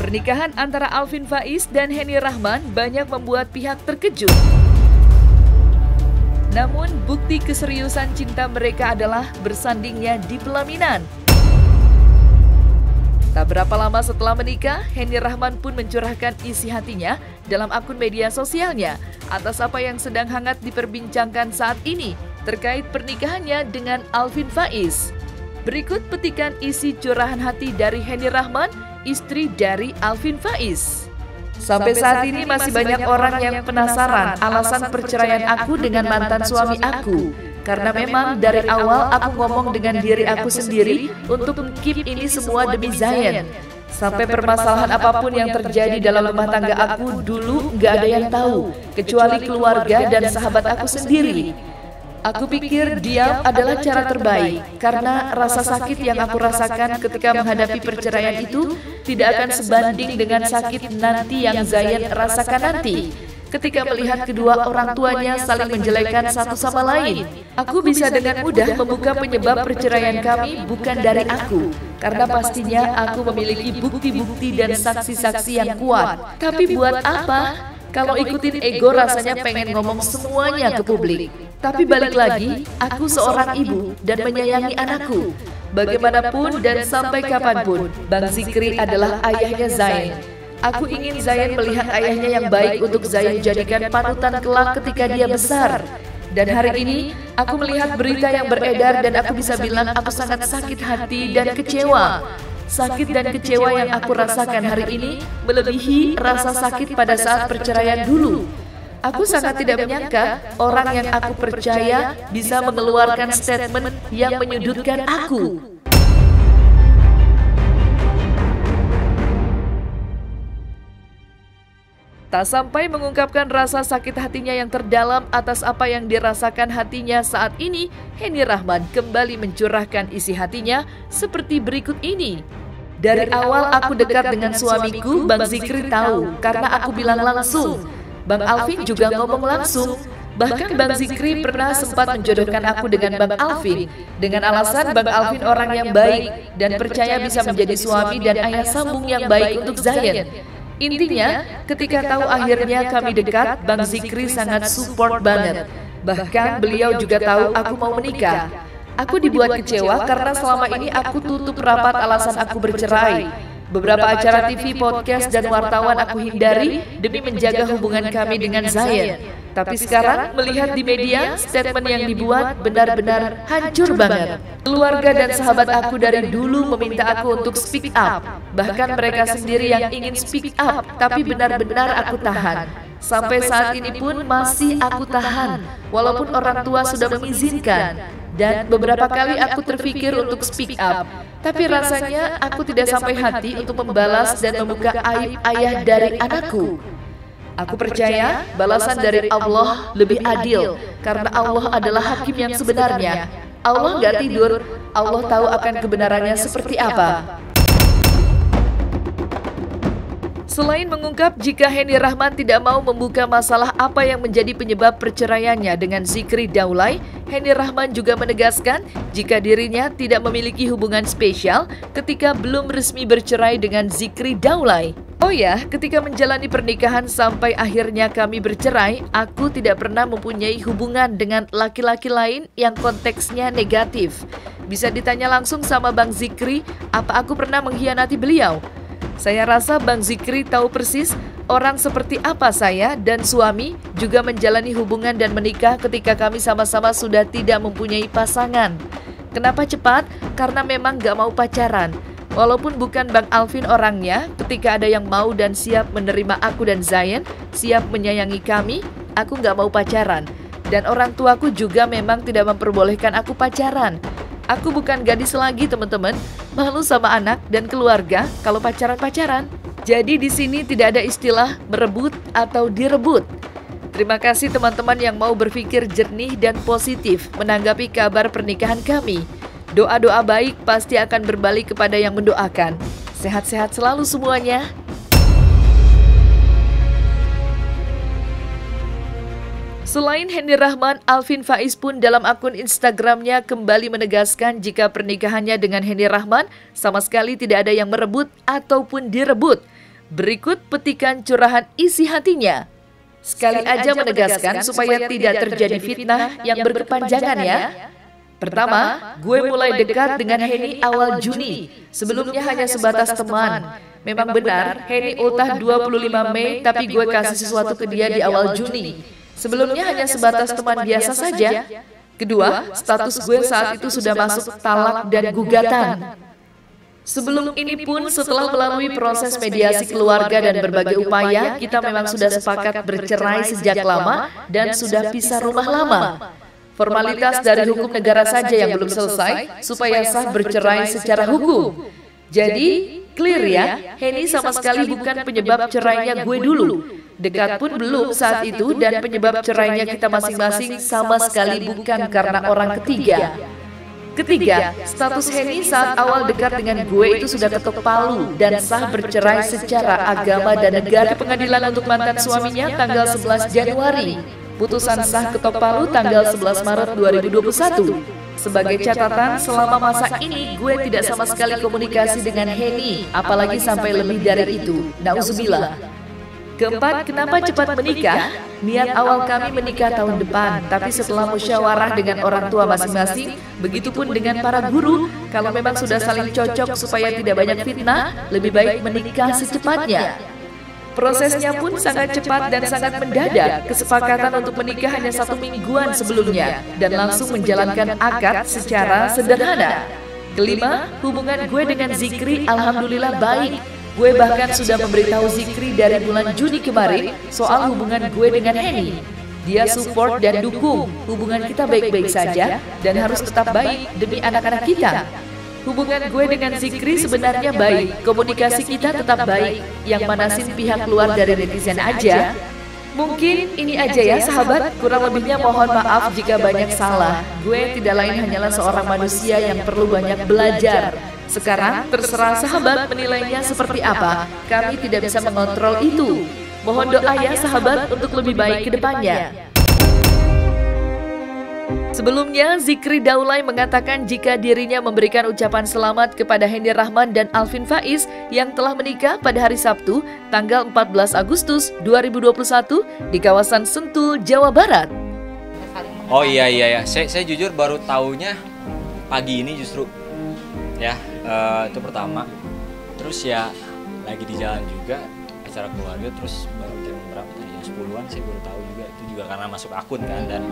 Pernikahan antara Alvin Faiz dan Henny Rahman banyak membuat pihak terkejut. Namun, bukti keseriusan cinta mereka adalah bersandingnya di pelaminan. Tak berapa lama setelah menikah, Henny Rahman pun mencurahkan isi hatinya dalam akun media sosialnya atas apa yang sedang hangat diperbincangkan saat ini terkait pernikahannya dengan Alvin Faiz. Berikut petikan isi curahan hati dari Henny Rahman, istri dari Alvin Faiz. Sampai saat ini masih banyak orang yang penasaran alasan perceraian aku dengan mantan suami aku. Karena memang dari awal aku ngomong dengan diri aku sendiri untuk keep ini semua demi Zain. Sampai permasalahan apapun yang terjadi dalam rumah tangga aku dulu gak ada yang tahu, kecuali keluarga dan sahabat aku sendiri. Aku pikir diam adalah cara terbaik, karena rasa sakit yang aku rasakan ketika menghadapi perceraian itu tidak akan sebanding dengan sakit nanti yang Zain rasakan nanti. Ketika melihat kedua orang tuanya saling menjelekkan satu sama lain, aku bisa dengan mudah membuka penyebab perceraian kami bukan dari aku, karena pastinya aku memiliki bukti-bukti dan saksi-saksi yang kuat. Tapi buat apa? Kalau ikutin ego rasanya pengen ngomong semuanya ke publik. Tapi balik lagi, aku seorang ibu dan menyayangi anakku. Bagaimanapun dan sampai kapanpun, Bang Zikri adalah ayahnya Zain. Aku ingin Zain melihat ayahnya yang baik untuk Zain jadikan panutan kelak ketika dia besar. Dan hari ini, aku melihat berita yang beredar dan aku bisa bilang aku sangat sakit hati dan kecewa. Sakit dan kecewa yang aku rasakan hari ini melebihi rasa sakit pada saat perceraian dulu. Aku sangat tidak menyangka orang yang aku percaya bisa mengeluarkan statement yang menyudutkan aku. Tak sampai mengungkapkan rasa sakit hatinya yang terdalam atas apa yang dirasakan hatinya saat ini, Henny Rahman kembali mencurahkan isi hatinya seperti berikut ini. Dari awal aku dekat dengan suamiku, Bang Zikri tahu karena aku bilang langsung. Bang Alvin juga ngomong langsung. Bahkan Bang Zikri pernah sempat menjodohkan aku dengan Bang Alvin dengan alasan Bang Alvin orang yang baik dan percaya bisa menjadi suami dan ayah sambung yang baik untuk Zain. Intinya, ketika tahu akhirnya kami dekat, Bang Zikri sangat support banget. Bahkan beliau juga tahu aku mau menikah. Aku dibuat kecewa karena selama ini aku tutup rapat alasan aku bercerai. Beberapa acara TV, podcast, dan wartawan aku hindari demi menjaga hubungan kami dengan Zain. Tapi sekarang melihat di media, statement yang dibuat benar-benar hancur banget. Keluarga dan sahabat aku dari dulu meminta aku untuk speak up. Bahkan mereka sendiri yang ingin speak up, tapi benar-benar aku tahan. Sampai saat ini pun masih aku tahan, walaupun orang tua sudah mengizinkan. Dan beberapa kali aku terpikir untuk speak up, tapi rasanya aku tidak sampai hati untuk membalas dan membuka aib ayah dari anakku. Aku percaya balasan dari Allah lebih adil, karena Allah adalah hakim yang sebenarnya. Allah gak tidur, Allah tahu akan kebenarannya seperti apa. Selain mengungkap jika Henny Rahman tidak mau membuka masalah apa yang menjadi penyebab perceraiannya dengan Zikri Daulay, Henny Rahman juga menegaskan jika dirinya tidak memiliki hubungan spesial ketika belum resmi bercerai dengan Zikri Daulay. Oh ya, ketika menjalani pernikahan sampai akhirnya kami bercerai, aku tidak pernah mempunyai hubungan dengan laki-laki lain yang konteksnya negatif. Bisa ditanya langsung sama Bang Zikri, apa aku pernah mengkhianati beliau? Saya rasa Bang Zikri tahu persis orang seperti apa saya dan suami juga menjalani hubungan dan menikah ketika kami sama-sama sudah tidak mempunyai pasangan. Kenapa cepat? Karena memang gak mau pacaran. Walaupun bukan Bang Alvin orangnya, ketika ada yang mau dan siap menerima aku dan Zain, siap menyayangi kami, aku gak mau pacaran. Dan orang tuaku juga memang tidak memperbolehkan aku pacaran. Aku bukan gadis lagi, teman-teman. Malu sama anak dan keluarga kalau pacaran-pacaran. Jadi di sini tidak ada istilah merebut atau direbut. Terima kasih teman-teman yang mau berpikir jernih dan positif menanggapi kabar pernikahan kami. Doa-doa baik pasti akan berbalik kepada yang mendoakan. Sehat-sehat selalu semuanya. Selain Henny Rahman, Alvin Faiz pun dalam akun Instagramnya kembali menegaskan jika pernikahannya dengan Henny Rahman sama sekali tidak ada yang merebut ataupun direbut. Berikut petikan curahan isi hatinya. Sekali aja menegaskan supaya tidak terjadi fitnah yang berkepanjangan ya. Pertama, gue mulai dekat dengan Henny awal Juni. Sebelumnya hanya sebatas teman. Memang benar, Henny ultah 25 Mei, tapi gue kasih sesuatu ke dia di awal Juni. Sebelumnya hanya sebatas teman biasa saja. Kedua, status gue saat itu sudah masuk talak dan gugatan. Sebelum ini pun, setelah melalui proses mediasi keluarga dan berbagai upaya, kita memang sudah sepakat bercerai sejak lama dan sudah pisah rumah lama. Formalitas dari hukum negara saja yang belum selesai, supaya sah bercerai secara hukum. Jadi, clear ya, Henny sama sekali bukan penyebab cerainya gue dulu. Dekat pun belum saat itu dan penyebab cerainya kita masing-masing sama sekali bukan karena orang ketiga. Ketiga, status Henny saat awal dekat dengan gue itu sudah ketok palu dan sah bercerai secara agama dan negara. Pengadilan untuk mantan suaminya tanggal 11 Januari. Putusan sah ketok palu tanggal 11 Maret 2021. Sebagai catatan, selama masa ini gue tidak sama sekali komunikasi dengan Henny, apalagi sampai lebih dari itu. Nauzubillah. Keempat, kenapa cepat menikah? Niat awal kami menikah tahun depan, tapi setelah musyawarah dengan orang tua masing-masing, begitupun dengan para guru, kalau memang sudah saling cocok supaya tidak banyak fitnah, lebih baik menikah secepatnya. Prosesnya pun sangat cepat dan sangat mendadak. Kesepakatan untuk menikah hanya 1 mingguan sebelumnya dan langsung menjalankan akad secara sederhana. Kelima, hubungan gue dengan Zikri alhamdulillah baik. Gue bahkan sudah memberitahu Zikri dari bulan Juni kemarin soal hubungan gue dengan Henny. Dia support dan dukung. Hubungan kita baik-baik saja dan harus tetap baik demi anak-anak kita. Hubungan gue dengan Zikri sebenarnya baik, komunikasi kita tetap baik. Yang manasin pihak luar dari netizen aja. Mungkin ini aja ya sahabat, kurang lebihnya mohon maaf jika banyak salah. Gue tidak lain hanyalah seorang manusia yang perlu banyak belajar. Sekarang terserah sahabat menilainya seperti apa. Kami tidak bisa mengontrol itu. Mohon doa ya sahabat untuk lebih baik ke depannya. Sebelumnya, Zikri Daulay mengatakan jika dirinya memberikan ucapan selamat kepada Henny Rahman dan Alvin Faiz yang telah menikah pada hari Sabtu, tanggal 14 Agustus 2021 di kawasan Sentul, Jawa Barat. Oh iya, saya jujur baru taunya pagi ini justru. Ya, itu pertama. Terus ya lagi di jalan juga acara keluarga, terus baru jam berapa tadi, jam 10-an saya baru tahu juga. Itu juga karena masuk akun kan, dan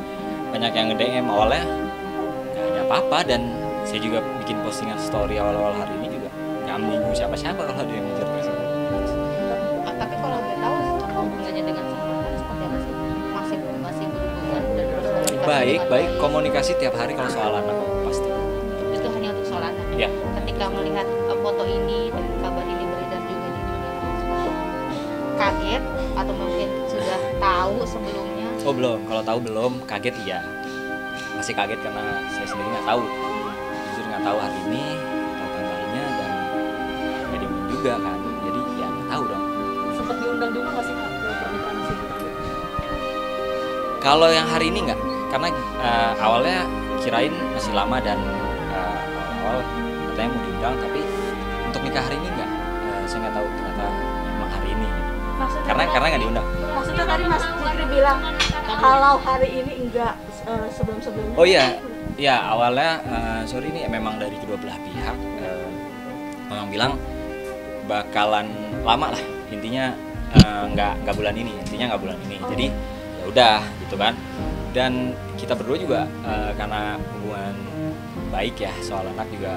banyak yang nge-DM awalnya nggak ada apa-apa, dan saya juga bikin postingan story awal-awal hari ini juga nggak menyinggung siapa-siapa kalau ada yang ngejar tersebut. Tapi kalau nggak tahu hubungannya dengan semuanya seperti apa sih? Masih berhubungan dan terus komunikasi? Baik komunikasi tiap hari kalau soal anak pasti. Itu hanya untuk soal anak. Ya. Ketika melihat foto ini dan kabar ini beredar juga di media sosial, kaget atau mungkin sudah tahu sebelumnya? Oh belum, kalau tahu belum, kaget iya. Masih kaget karena saya sendiri nggak tahu. Jujur nggak tahu hari ini, tahu tanggalnya, dan nggak diundang juga kan. Jadi ya nggak tahu dong. Sempat diundang juga nggak sih Kak ke pernikahan sih? Kalau yang hari ini nggak, karena awalnya kirain masih lama dan awal katanya mau diundang, tapi untuk nikah hari ini nggak. Saya nggak tahu ternyata memang hari ini. Karena nggak diundang. Maksudnya tadi Mas Zikri bilang kalau hari ini enggak sebelum-sebelumnya. Oh iya, ya awalnya sorry ini memang dari kedua belah pihak memang bilang bakalan lama lah, intinya nggak bulan ini, jadi ya udah gitu kan. Dan kita berdua juga karena hubungan baik ya, soal anak juga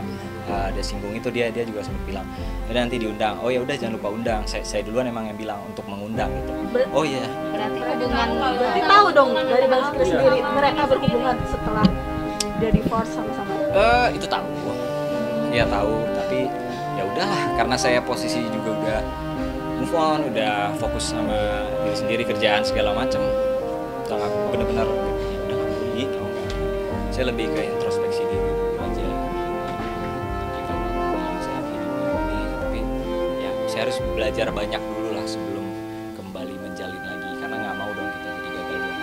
ada singgung itu, dia juga sempat bilang udah nanti diundang. Oh ya udah jangan lupa undang. Saya duluan emang yang bilang untuk mengundang gitu. Oh iya. Berarti hubungan Berarti tahu dong dari Bang Zikri sendiri mereka berhubungan setelah dia divorce sama-sama. Itu tahu. Ya tahu, tapi ya udahlah karena saya posisi juga udah move on, udah fokus sama diri sendiri, kerjaan segala macam. Udah bener-bener udah nggak peduli. Saya lebih ke introspeksi diri dulu aja. Tapi ya saya harus belajar banyak dulu lah sebelum kembali menjalin lagi, karena nggak mau dong kita jadi gagal dong.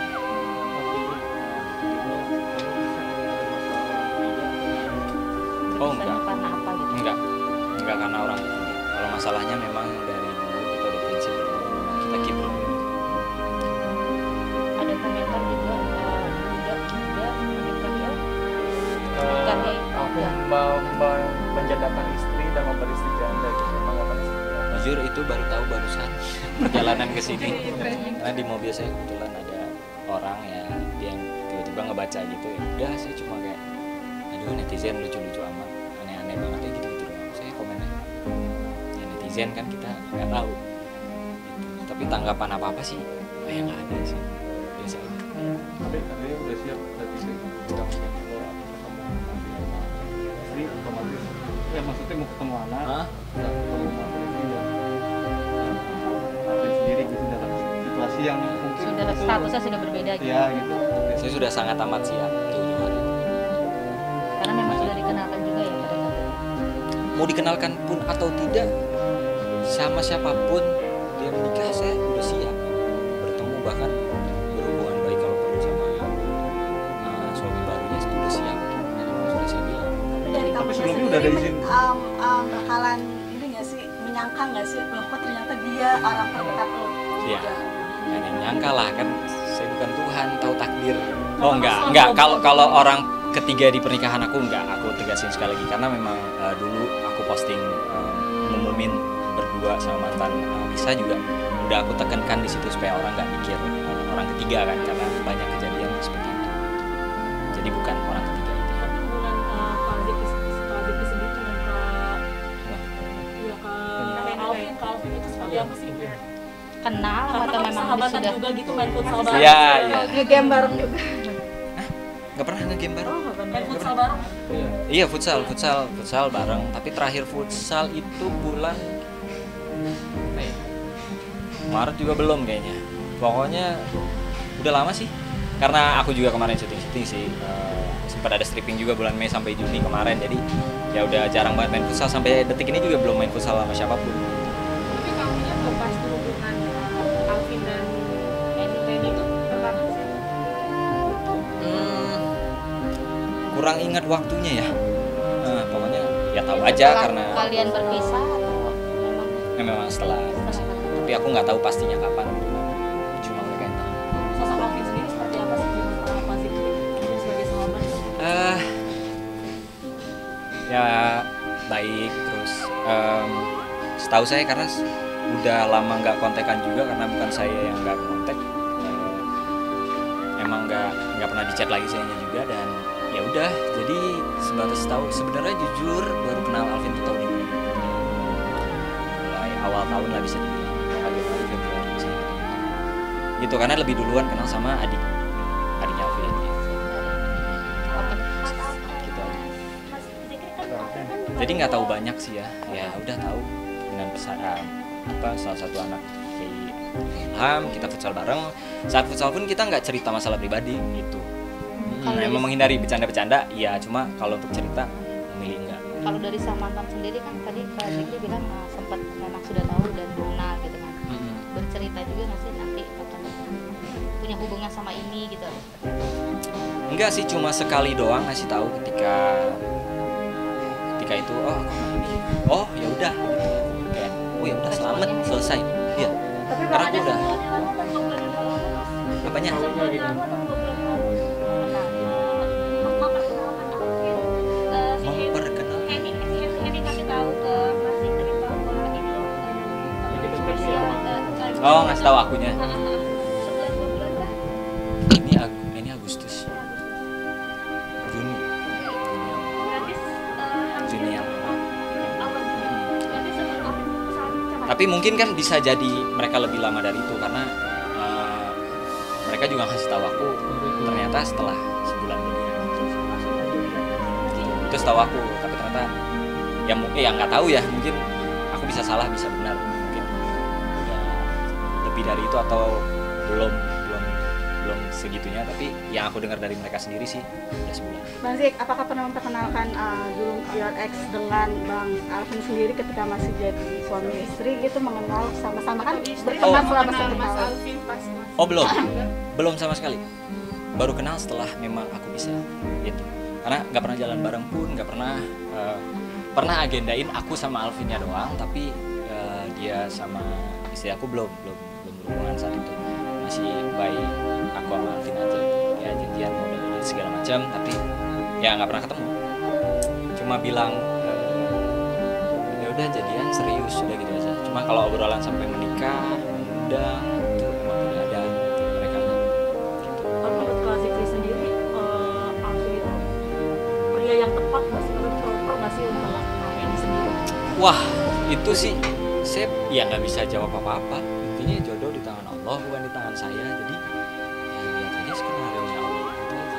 Oh enggak. karena apa gitu? Enggak karena orang ketiga. Kalau masalahnya memang dari dulu kita itu baru tahu barusan perjalanan ke sini. Karena di mobil saya kebetulan ada orang ya, dia yang tiba-tiba ngebaca gitu. Ya udah sih cuma kayak, aduh netizen lucu-lucu amat, aneh-aneh banget ya gitu-gitu doang. Saya komennya, ya netizen kan kita nggak tahu. Gitu. Tapi tanggapan apa-apa sih, ya nggak ada sih. Biasa aja. Tapi katanya udah siap berarti sih. Kamu istri otomatis. Ya maksudnya mau ketemu anak. Hah? Udah ketemu sama istri dan Alvin sendiri gitu dalam situasi yang mungkin Sudah itu- statusnya sudah berbeda gitu. Ya gitu. Saya sudah sangat amat siap jauh-jauh hari. Karena memang sudah dikenalkan juga ya pada saat itu. Mau dikenalkan pun atau tidak, sama siapapun dia menikah saya udah siap bertemu, bahkan berhubungan baik kalau perlu sama suami barunya itu udah siap. Sudah saya bilang. Tapi dari Tapi kamu sebelumnya sendiri udah ada izin? bakalan ini nggak sih, menyangka nggak sih bahwa ternyata dia orang terdekat lo? Iya. juga? Nggak ada yang nyangka lah kan, saya bukan Tuhan, tahu takdir. Oh enggak. Kalau orang ketiga di pernikahan aku enggak, aku tegasin sekali lagi karena memang dulu aku posting ngumumin berdua sama mantan Lisa juga udah aku tekankan di situ supaya orang nggak mikir orang ketiga kan, karena banyak kejadian seperti itu. Jadi bukan orang ketiga itu. Tapi hubungan Kak Diki sendiri dengan Kak Alvin itu seperti apa sih? Kenal Karena atau kan memang sahabatan sudah juga gitu, main futsal bareng. Iya. Nge-game bareng juga. Nggak pernah nge-game bareng. Main futsal bareng. Iya futsal bareng. Tapi terakhir futsal itu bulan Mei. Maret juga belum kayaknya. Pokoknya udah lama sih. Karena aku juga kemarin syuting sih. Sempat ada stripping juga bulan Mei sampai Juni kemarin. Jadi ya udah jarang banget main futsal, sampai detik ini juga belum main futsal sama siapapun. Tapi kamunya mau pasti hubungan Alvin dan Penny itu pertama sih. Kurang ingat waktunya ya. Pokoknya ya tahu aja setelah karena kalian berpisah atau memang memang setelah. Tapi aku nggak tahu pastinya kapan. Cuma mereka yang tahu. Sosok Alvin sendiri seperti apa sih? Apa sih sebagai sahabat? Ya baik, terus setahu saya karena udah lama nggak kontekan juga, karena bukan saya yang nggak kontak, emang nggak pernah dicat lagi sayanya juga, dan ya udah jadi sebatas tahu. Sebenarnya jujur baru kenal Alvin tuh tahun ini, mulai awal tahun lah bisa dibilang, agak Februari sih gitu, karena lebih duluan kenal sama adiknya Alvin gitu. Gitu aja. Jadi nggak tahu banyak sih ya udah tahu dengan pesan salah satu anak kayak Ilham, kita futsal bareng. Saat futsal pun kita nggak cerita masalah pribadi gitu. Kalau Emang menghindari bercanda-bercanda, iya, cuma kalau untuk cerita memilih enggak. Kalau dari Samantan sendiri kan tadi Kak Diki bilang sempat memang sudah tahu dan kenal gitu kan. Bercerita juga nggak sih nanti akan punya hubungan sama ini gitu? Enggak sih, cuma sekali doang ngasih tahu ketika itu oh aku mau ini, oh ya udah gitu, kayak oh ya udah selamat selesai, iya. Tapi Karena aku udah Apanya? apanya memperkenalkan. Oh ngasih tahu akunya. Ini Agustus. Juni yang tapi mungkin kan bisa jadi mereka lebih lama dari itu, karena mereka juga ngasih tahu aku ternyata setelah sebulan lebih. Itu setahu aku, tapi ternyata ya mungkin ya nggak tahu ya, mungkin aku bisa salah bisa benar, mungkin udah lebih dari itu atau belum segitunya, tapi yang aku dengar dari mereka sendiri sih udah sebulan. Bang Zik, apakah pernah memperkenalkan dulu your ex dengan Bang Alvin sendiri ketika masih jadi suami istri gitu, mengenal sama-sama kan berteman selama 1 tahun? Oh belum sama sekali. Baru kenal setelah memang aku bisa gitu. Karena nggak pernah jalan bareng pun, nggak pernah agendain aku sama Alvinnya doang, tapi dia sama istri aku belum berhubungan saat itu, masih baik aku sama Alvin aja gitu. Ya janjian udah segala macam, tapi ya nggak pernah ketemu. Cuma bilang ya udah jadian serius udah gitu aja. Cuma Cuma kalau obrolan sampai menikah, mengundang itu emang tidak ada untuk mereka. Kalau menurut Kak Zikri sendiri, Alvin itu pria yang tepat nggak sih, proper nggak sih untuk Henny sendiri? Wah, itu sih saya ya nggak bisa jawab apa-apa. Intinya jodoh di tangan Allah, bukan di tangan saya. Jadi ya lihat aja skenario nya Allah gitu aja.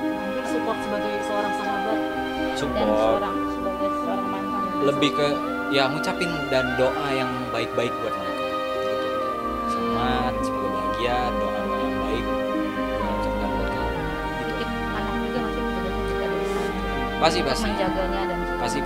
Mungkin support sebagai seorang sahabat dan Support sebagai seorang mantan. lebih ke ya ngucapin dan doa yang baik-baik buat mereka gitu. Selamat, semoga bahagia, doa-doa yang baik gue ucapkan buat kamu gitu. Titip anak juga masih sebenarnya juga dari sana. Pasti Untuk menjaganya dan pasti